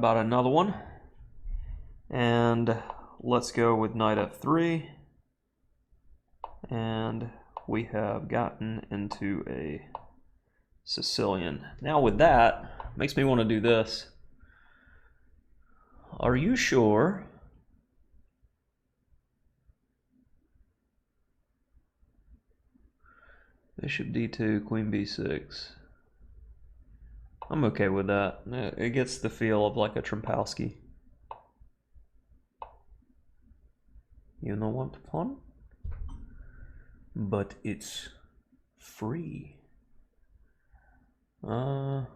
about another one? And let's go with knight f3. And we have gotten into a Sicilian. Now with that, makes me want to do this. Are you sure? Bishop d2, queen b6. I'm okay with that. It gets the feel of like a Trumpowski. You know what, pawn? But it's free. I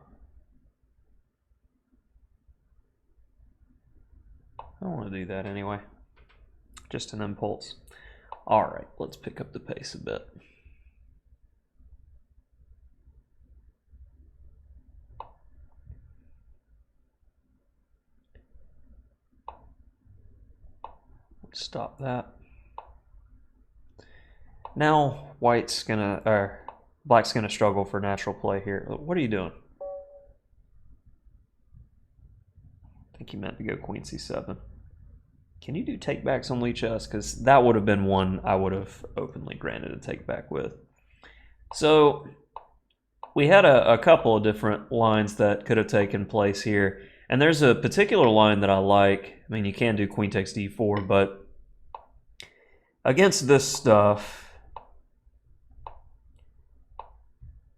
don't want to do that anyway. Just an impulse. All right, let's pick up the pace a bit. Stop that. Now black's gonna struggle for natural play here. What are you doing? I think he meant to go queen c7. Can you do takebacks on Lichess? Because that would have been one I would have openly granted a takeback with. So we had a couple of different lines that could have taken place here. And there's a particular line that I like. I mean, you can do queen takes d4, but against this stuff,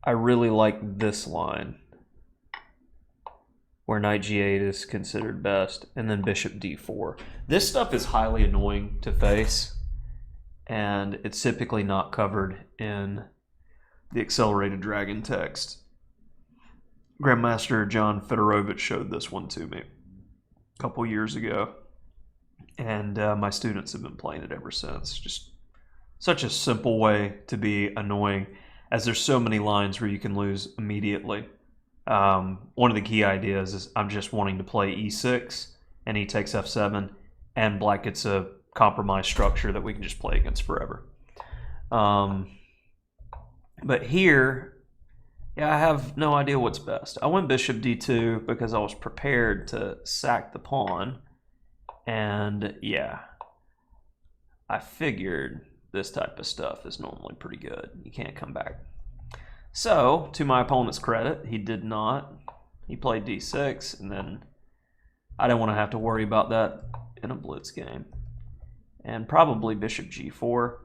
I really like this line, where knight g8 is considered best, and then bishop d4. This stuff is highly annoying to face, and it's typically not covered in the Accelerated Dragon text. Grandmaster John Fedorovich showed this one to me a couple years ago, and my students have been playing it ever since. Just such a simple way to be annoying, as there's so many lines where you can lose immediately. One of the key ideas is I'm just wanting to play e6, and he takes f7, and black gets a compromised structure that we can just play against forever. But here, yeah, I have no idea what's best. I went bishop d2 because I was prepared to sack the pawn. And yeah, I figured this type of stuff is normally pretty good. You can't come back. So, to my opponent's credit, he did not. He played d6, and then I didn't want to have to worry about that in a blitz game. And probably bishop g4.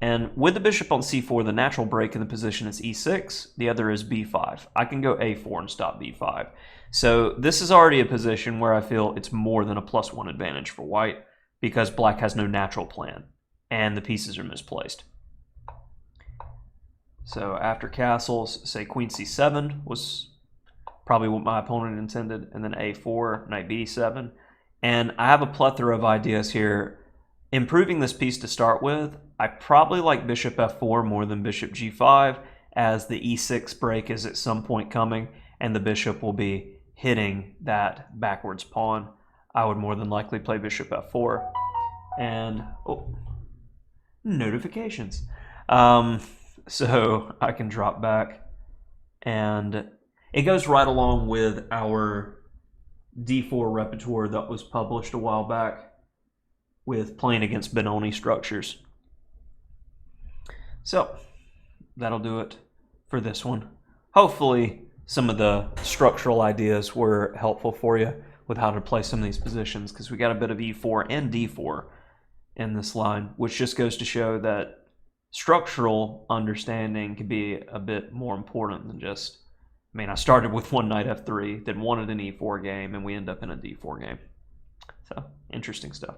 And with the bishop on c4, the natural break in the position is e6. The other is b5. I can go a4 and stop b5. So this is already a position where I feel it's more than a +1 advantage for white, because black has no natural plan, and the pieces are misplaced. So after castles, say queen c7 was probably what my opponent intended, and then a4, knight b7. And I have a plethora of ideas here. Improving this piece to start with, I probably like bishop f4 more than bishop g5, as the e6 break is at some point coming, and the bishop will be hitting that backwards pawn. I would more than likely play bishop f4. And, oh, notifications. So I can drop back, and it goes right along with our d4 repertoire that was published a while back with playing against Benoni structures. So that'll do it for this one. Hopefully some of the structural ideas were helpful for you with how to play some of these positions, because we got a bit of e4 and d4 in this line, which just goes to show that structural understanding can be a bit more important than just, I mean, I started with one knight f3, then wanted an e4 game, and we end up in a d4 game. So, interesting stuff.